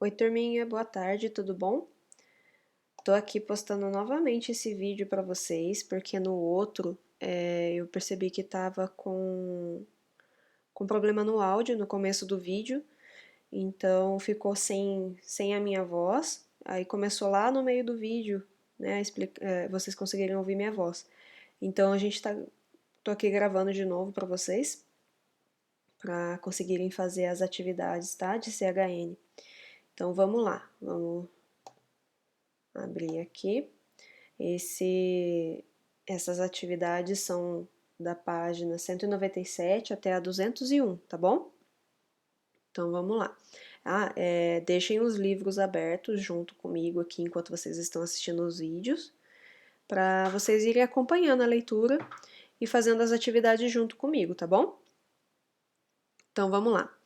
Oi, turminha, boa tarde, tudo bom? Tô aqui postando novamente esse vídeo pra vocês, porque no outro eu percebi que tava com problema no áudio no começo do vídeo, então ficou sem a minha voz, aí começou lá no meio do vídeo, né, vocês conseguiram ouvir minha voz. Então tô aqui gravando de novo pra vocês, pra conseguirem fazer as atividades, tá, de CHN. Então vamos lá, vamos abrir aqui. Essas atividades são da página 197 até a 201, tá bom? Então vamos lá. Deixem os livros abertos junto comigo aqui enquanto vocês estão assistindo os vídeos, para vocês irem acompanhando a leitura e fazendo as atividades junto comigo, tá bom? Então vamos lá.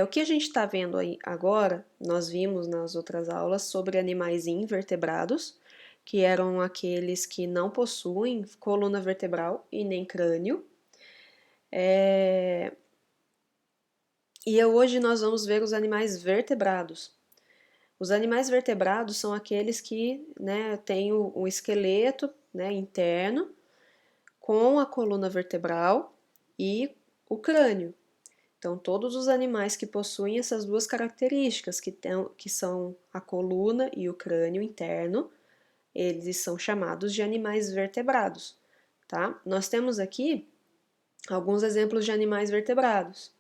O que a gente está vendo aí agora, nós vimos nas outras aulas sobre animais invertebrados, que eram aqueles que não possuem coluna vertebral e nem crânio. E hoje nós vamos ver os animais vertebrados. Os animais vertebrados são aqueles que, né, têm o esqueleto, né, interno com a coluna vertebral e o crânio. Então, todos os animais que possuem essas duas características, que são a coluna e o crânio interno, eles são chamados de animais vertebrados, tá? Nós temos aqui alguns exemplos de animais vertebrados,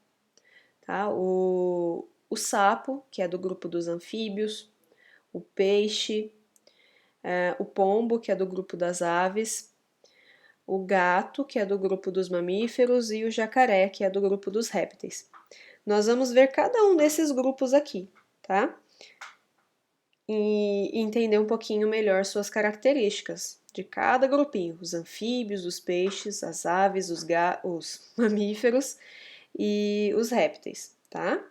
tá? O sapo, que é do grupo dos anfíbios, o peixe, o pombo, que é do grupo das aves, o gato, que é do grupo dos mamíferos, e o jacaré, que é do grupo dos répteis. Nós vamos ver cada um desses grupos aqui, tá? E entender um pouquinho melhor suas características de cada grupinho, os anfíbios, os peixes, as aves, os mamíferos e os répteis, tá?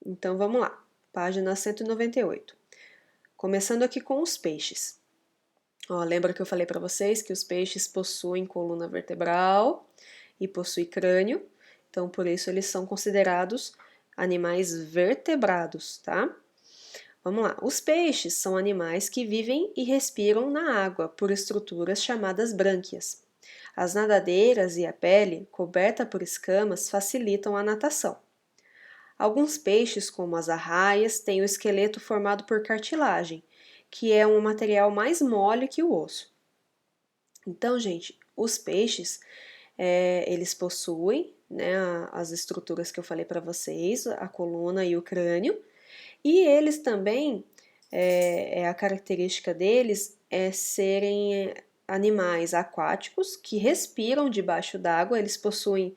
Então vamos lá, página 198. Começando aqui com os peixes. Ó, lembra que eu falei para vocês que os peixes possuem coluna vertebral e possuem crânio, então por isso eles são considerados animais vertebrados, tá? Vamos lá. Os peixes são animais que vivem e respiram na água por estruturas chamadas brânquias. As nadadeiras e a pele, coberta por escamas, facilitam a natação. Alguns peixes, como as arraias, têm o esqueleto formado por cartilagem, que é um material mais mole que o osso. Então, gente, os peixes, eles possuem, né, as estruturas que eu falei para vocês, a coluna e o crânio, e eles também, a característica deles é serem animais aquáticos que respiram debaixo d'água. Eles possuem,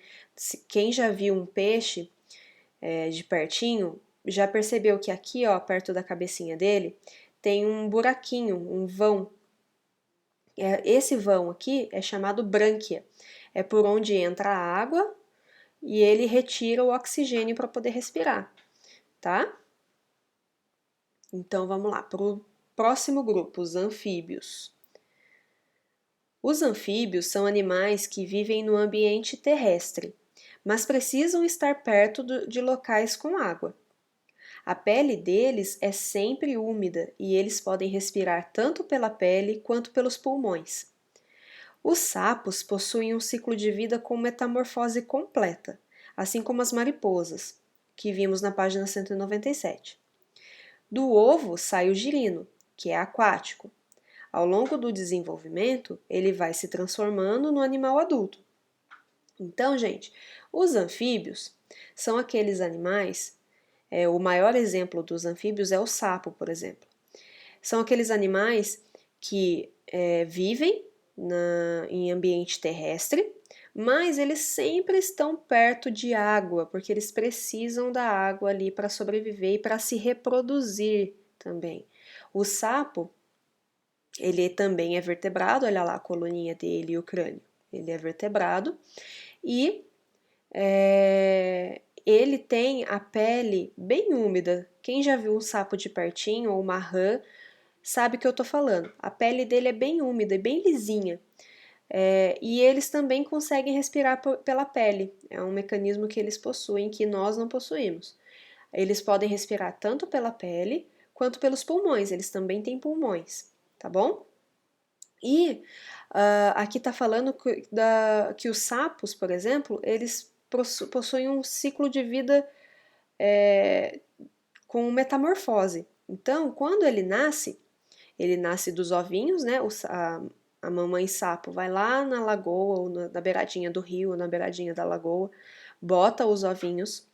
quem já viu um peixe de pertinho, já percebeu que aqui, ó, perto da cabecinha dele, tem um buraquinho, um vão. Esse vão aqui é chamado brânquia. É por onde entra a água e ele retira o oxigênio para poder respirar, tá? Então vamos lá para o próximo grupo, os anfíbios. Os anfíbios são animais que vivem no ambiente terrestre, mas precisam estar perto de locais com água. A pele deles é sempre úmida e eles podem respirar tanto pela pele quanto pelos pulmões. Os sapos possuem um ciclo de vida com metamorfose completa, assim como as mariposas, que vimos na página 197. Do ovo sai o girino, que é aquático. Ao longo do desenvolvimento, ele vai se transformando no animal adulto. Então, gente, os anfíbios são aqueles animais, o maior exemplo dos anfíbios é o sapo, por exemplo. São aqueles animais que vivem em ambiente terrestre, mas eles sempre estão perto de água, porque eles precisam da água ali para sobreviver e para se reproduzir também. O sapo, ele também é vertebrado, olha lá a coluninha dele e o crânio. Ele é vertebrado e ele tem a pele bem úmida. Quem já viu um sapo de pertinho ou uma rã sabe o que eu tô falando. A pele dele é bem úmida e bem lisinha. E eles também conseguem respirar pela pele. É um mecanismo que eles possuem que nós não possuímos. Eles podem respirar tanto pela pele quanto pelos pulmões, eles também têm pulmões, tá bom? E aqui está falando que os sapos, por exemplo, eles possuem um ciclo de vida com metamorfose. Então, quando ele nasce dos ovinhos, né? A mamãe sapo vai lá na lagoa, ou na beiradinha do rio, ou na beiradinha da lagoa, bota os ovinhos,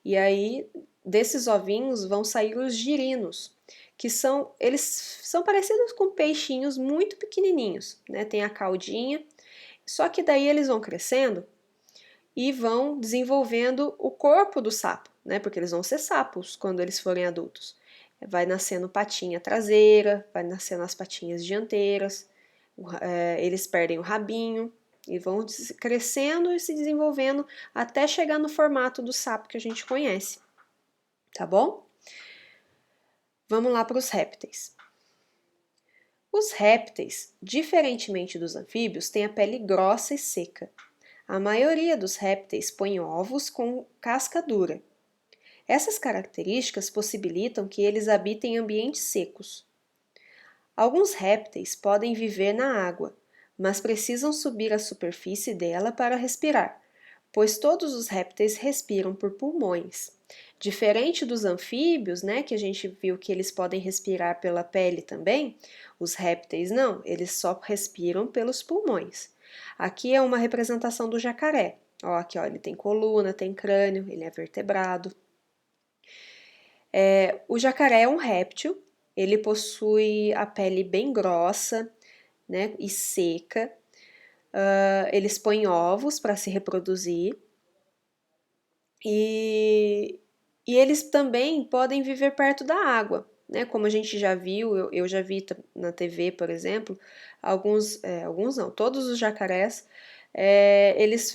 e aí desses ovinhos vão sair os girinos, eles são parecidos com peixinhos muito pequenininhos, né? Tem a caudinha, só que daí eles vão crescendo e vão desenvolvendo o corpo do sapo, né? Porque eles vão ser sapos quando eles forem adultos. Vai nascendo patinha traseira, vai nascendo as patinhas dianteiras, eles perdem o rabinho e vão crescendo e se desenvolvendo até chegar no formato do sapo que a gente conhece, tá bom? Vamos lá para os répteis. Os répteis, diferentemente dos anfíbios, têm a pele grossa e seca. A maioria dos répteis põe ovos com casca dura. Essas características possibilitam que eles habitem em ambientes secos. Alguns répteis podem viver na água, mas precisam subir à superfície dela para respirar, pois todos os répteis respiram por pulmões. Diferente dos anfíbios, né, que a gente viu que eles podem respirar pela pele também, os répteis não, eles só respiram pelos pulmões. Aqui é uma representação do jacaré. Ó, aqui, ó, ele tem coluna, tem crânio, ele é vertebrado. O jacaré é um réptil, ele possui a pele bem grossa, né, e seca. Eles põem ovos para se reproduzir. E eles também podem viver perto da água, né? Como a gente já viu, eu já vi na TV, por exemplo, alguns não, todos os jacarés, eles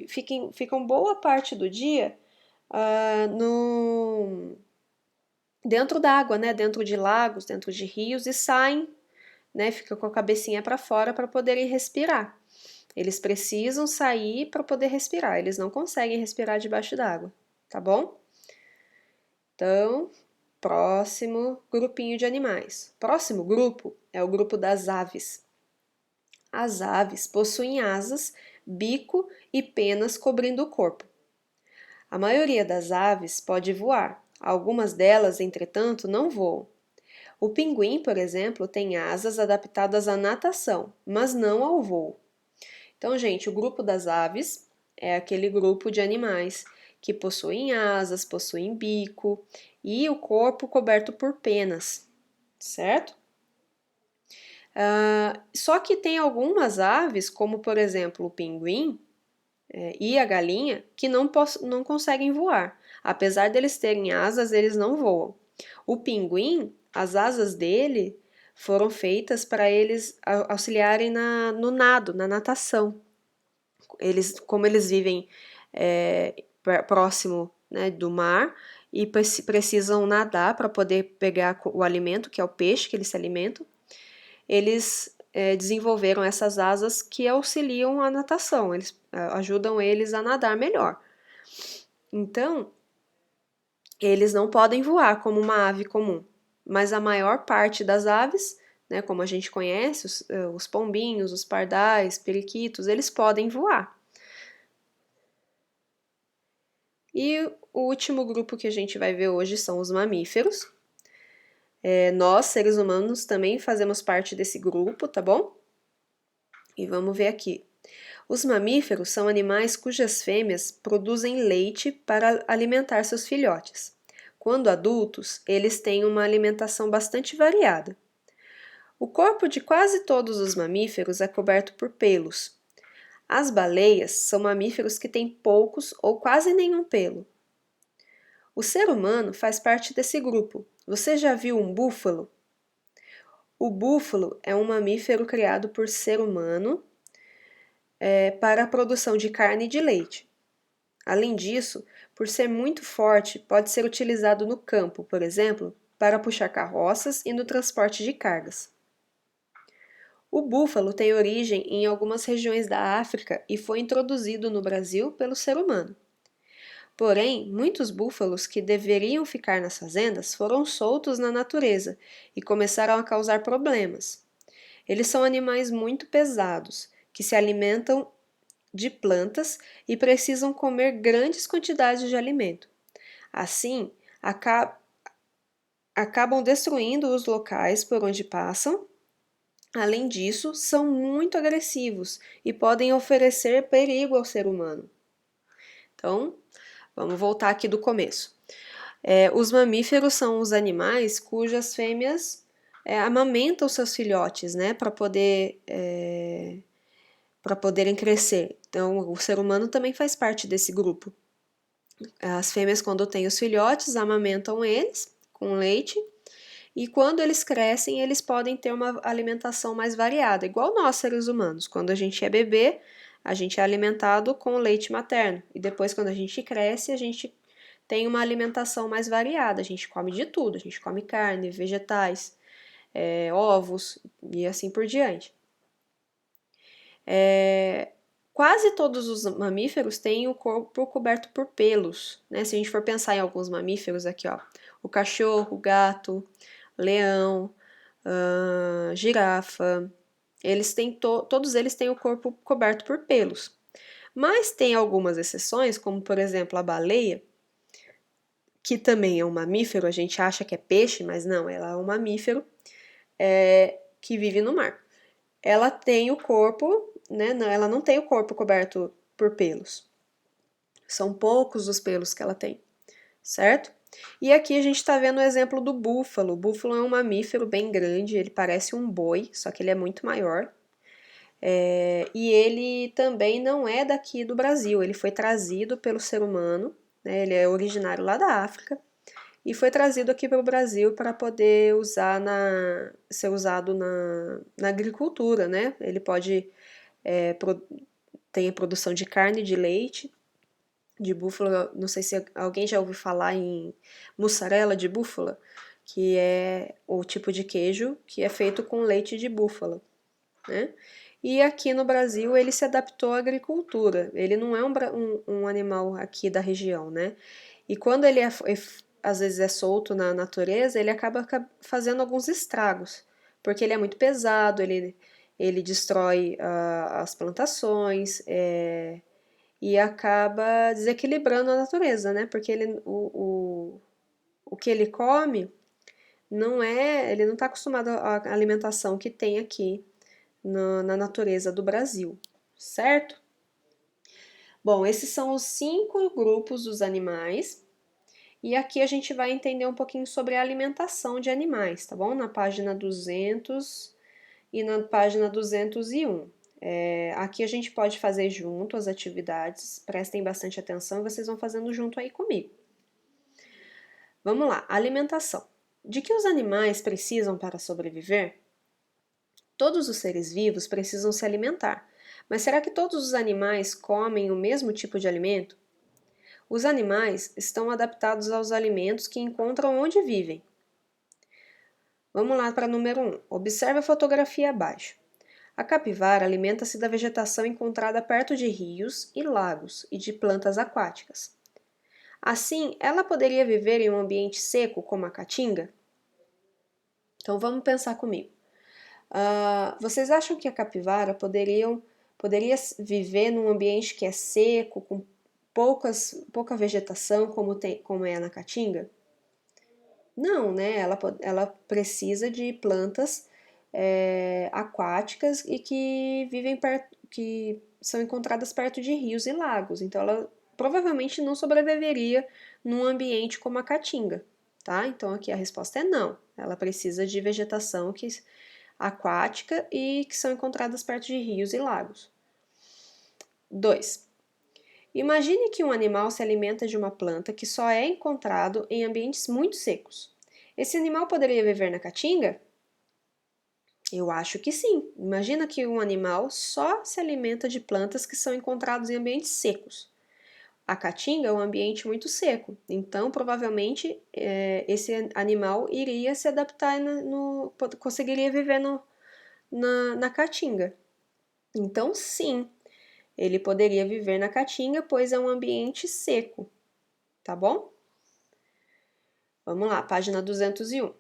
ficam boa parte do dia no dentro d'água, né? Dentro de lagos, dentro de rios e saem, né? Fica com a cabecinha para fora para poderem respirar. Eles precisam sair para poder respirar, eles não conseguem respirar debaixo d'água, tá bom? Então, próximo grupinho de animais. Próximo grupo é o grupo das aves. As aves possuem asas, bico e penas cobrindo o corpo. A maioria das aves pode voar, algumas delas, entretanto, não voam. O pinguim, por exemplo, tem asas adaptadas à natação, mas não ao voo. Então, gente, o grupo das aves é aquele grupo de animais que possuem asas, possuem bico e o corpo coberto por penas, certo? Só que tem algumas aves, como por exemplo o pinguim e a galinha, que não conseguem voar. Apesar deles terem asas, eles não voam. O pinguim, as asas dele foram feitas para eles auxiliarem no nado, na natação. Como eles vivem próximo, né, do mar e precisam nadar para poder pegar o alimento, que é o peixe que eles se alimentam, eles desenvolveram essas asas que auxiliam a natação, eles ajudam eles a nadar melhor. Então, eles não podem voar como uma ave comum, mas a maior parte das aves, né, como a gente conhece, os pombinhos, os pardais, periquitos, eles podem voar. E o último grupo que a gente vai ver hoje são os mamíferos. Nós, seres humanos, também fazemos parte desse grupo, tá bom? E vamos ver aqui. Os mamíferos são animais cujas fêmeas produzem leite para alimentar seus filhotes. Quando adultos, eles têm uma alimentação bastante variada. O corpo de quase todos os mamíferos é coberto por pelos. As baleias são mamíferos que têm poucos ou quase nenhum pelo. O ser humano faz parte desse grupo. Você já viu um búfalo? O búfalo é um mamífero criado por ser humano para a produção de carne e de leite. Além disso, por ser muito forte, pode ser utilizado no campo, por exemplo, para puxar carroças e no transporte de cargas. O búfalo tem origem em algumas regiões da África e foi introduzido no Brasil pelo ser humano. Porém, muitos búfalos que deveriam ficar nas fazendas foram soltos na natureza e começaram a causar problemas. Eles são animais muito pesados, que se alimentam de plantas e precisam comer grandes quantidades de alimento. Assim, acabam destruindo os locais por onde passam. Além disso, são muito agressivos e podem oferecer perigo ao ser humano. Então, vamos voltar aqui do começo. Os mamíferos são os animais cujas fêmeas amamentam seus filhotes, né, para poderem crescer. Então, o ser humano também faz parte desse grupo. As fêmeas, quando têm os filhotes, amamentam eles com leite. E quando eles crescem, eles podem ter uma alimentação mais variada, igual nós, seres humanos. Quando a gente é bebê, a gente é alimentado com leite materno. E depois, quando a gente cresce, a gente tem uma alimentação mais variada. A gente come de tudo. A gente come carne, vegetais, ovos e assim por diante. Quase todos os mamíferos têm o corpo coberto por pelos, né? Se a gente for pensar em alguns mamíferos aqui, ó, o cachorro, o gato, leão, girafa, todos eles têm o corpo coberto por pelos. Mas tem algumas exceções, como por exemplo a baleia, que também é um mamífero, a gente acha que é peixe, mas não, ela é um mamífero que vive no mar. Ela tem o corpo, né? Não, ela não tem o corpo coberto por pelos. São poucos os pelos que ela tem, certo? E aqui a gente está vendo o exemplo do búfalo. O búfalo é um mamífero bem grande, ele parece um boi, só que ele é muito maior. E ele também não é daqui do Brasil, ele foi trazido pelo ser humano, né? Ele é originário lá da África e foi trazido aqui para o Brasil para poder ser usado na agricultura, né? Ele pode tem a produção de carne, de leite, de búfala. Não sei se alguém já ouviu falar em mussarela de búfala, que é o tipo de queijo que é feito com leite de búfala, né? E aqui no Brasil ele se adaptou à agricultura. Ele não é um animal aqui da região, né? E quando ele às vezes é solto na natureza, ele acaba fazendo alguns estragos, porque ele é muito pesado, ele destrói as plantações, e acaba desequilibrando a natureza, né? Porque o que ele come ele não está acostumado à alimentação que tem aqui na natureza do Brasil, certo? Bom, esses são os 5 grupos dos animais. E aqui a gente vai entender um pouquinho sobre a alimentação de animais, tá bom? Na página 200 e na página 201. Aqui a gente pode fazer junto as atividades, prestem bastante atenção e vocês vão fazendo junto aí comigo. Vamos lá, alimentação. De que os animais precisam para sobreviver? Todos os seres vivos precisam se alimentar, mas será que todos os animais comem o mesmo tipo de alimento? Os animais estão adaptados aos alimentos que encontram onde vivem. Vamos lá para número 1. Observe a fotografia abaixo. A capivara alimenta-se da vegetação encontrada perto de rios e lagos e de plantas aquáticas. Assim, ela poderia viver em um ambiente seco como a caatinga? Então vamos pensar comigo. Vocês acham que a capivara poderia viver num ambiente que é seco, com pouca vegetação, como é na caatinga? Não, né? Ela precisa de plantas aquáticas e que são encontradas perto de rios e lagos. Então, ela provavelmente não sobreviveria num ambiente como a caatinga, tá? Então, aqui a resposta é não. Ela precisa de vegetação aquática e que são encontradas perto de rios e lagos. 2. Imagine que um animal se alimenta de uma planta que só é encontrado em ambientes muito secos. Esse animal poderia viver na caatinga? Eu acho que sim. Imagina que um animal só se alimenta de plantas que são encontradas em ambientes secos. A caatinga é um ambiente muito seco, então provavelmente esse animal iria se adaptar, conseguiria viver na caatinga. Então, sim, ele poderia viver na caatinga, pois é um ambiente seco, tá bom? Vamos lá, página 201.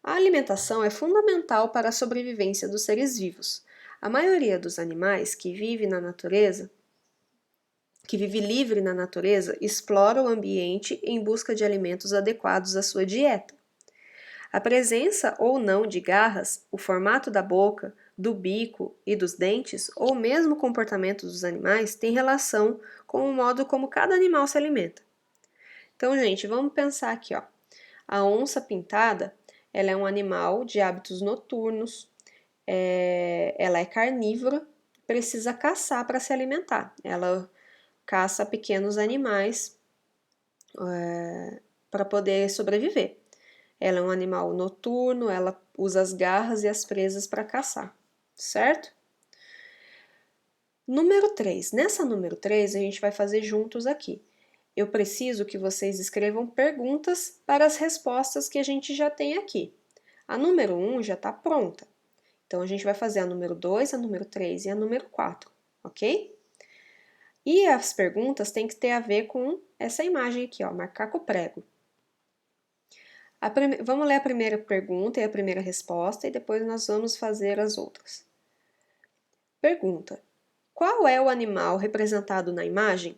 A alimentação é fundamental para a sobrevivência dos seres vivos. A maioria dos animais que vive livre na natureza, explora o ambiente em busca de alimentos adequados à sua dieta. A presença ou não de garras, o formato da boca, do bico e dos dentes, ou mesmo o comportamento dos animais, tem relação com o modo como cada animal se alimenta. Então, gente, vamos pensar aqui, ó. A onça pintada, ela é um animal de hábitos noturnos, ela é carnívora, precisa caçar para se alimentar. Ela caça pequenos animais para poder sobreviver. Ela é um animal noturno, ela usa as garras e as presas para caçar, certo? Número 3. Nessa número 3, a gente vai fazer juntos aqui. Eu preciso que vocês escrevam perguntas para as respostas que a gente já tem aqui. A número 1 já está pronta. Então, a gente vai fazer a número 2, a número 3 e a número 4, ok? E as perguntas têm que ter a ver com essa imagem aqui, ó, macaco prego. Vamos ler a primeira pergunta e a primeira resposta e depois nós vamos fazer as outras. Pergunta: qual é o animal representado na imagem?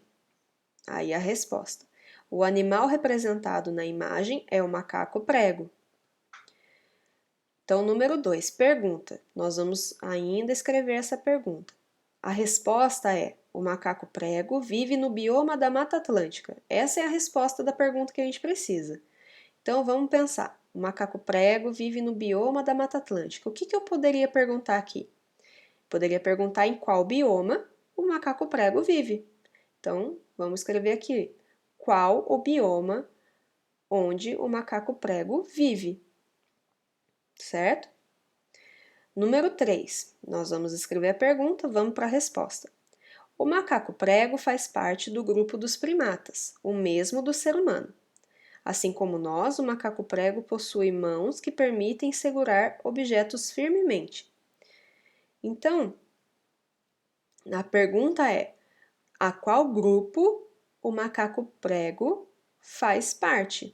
Aí a resposta: o animal representado na imagem é o macaco prego. Então, número 2, pergunta. Nós vamos ainda escrever essa pergunta. A resposta é: o macaco prego vive no bioma da Mata Atlântica. Essa é a resposta da pergunta que a gente precisa. Então, vamos pensar. O macaco prego vive no bioma da Mata Atlântica. O que eu poderia perguntar aqui? Poderia perguntar em qual bioma o macaco prego vive. Então, vamos escrever aqui. Qual o bioma onde o macaco prego vive? Certo? Número 3. Nós vamos escrever a pergunta, vamos para a resposta. O macaco prego faz parte do grupo dos primatas, o mesmo do ser humano. Assim como nós, o macaco prego possui mãos que permitem segurar objetos firmemente. Então, a pergunta é: a qual grupo o macaco prego faz parte?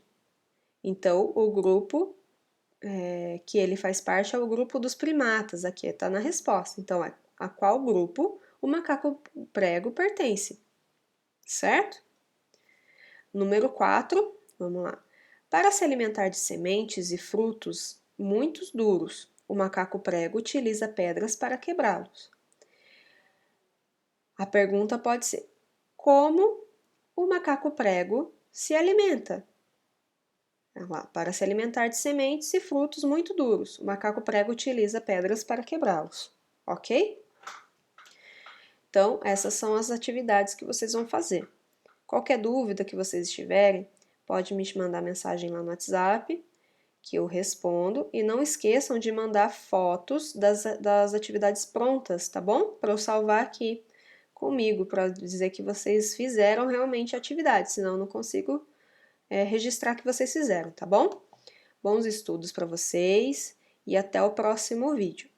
Então, o grupo que ele faz parte é o grupo dos primatas, aqui está na resposta. Então, a qual grupo o macaco prego pertence? Certo? Número 4, vamos lá. Para se alimentar de sementes e frutos muito duros, o macaco prego utiliza pedras para quebrá-los. A pergunta pode ser: como o macaco prego se alimenta? Para se alimentar de sementes e frutos muito duros, o macaco prego utiliza pedras para quebrá-los, ok? Então, essas são as atividades que vocês vão fazer. Qualquer dúvida que vocês tiverem, pode me mandar mensagem lá no WhatsApp, que eu respondo. E não esqueçam de mandar fotos das atividades prontas, tá bom? Para eu salvar aqui comigo, para dizer que vocês fizeram realmente a atividade, senão eu não consigo registrar que vocês fizeram, tá bom? Bons estudos para vocês e até o próximo vídeo.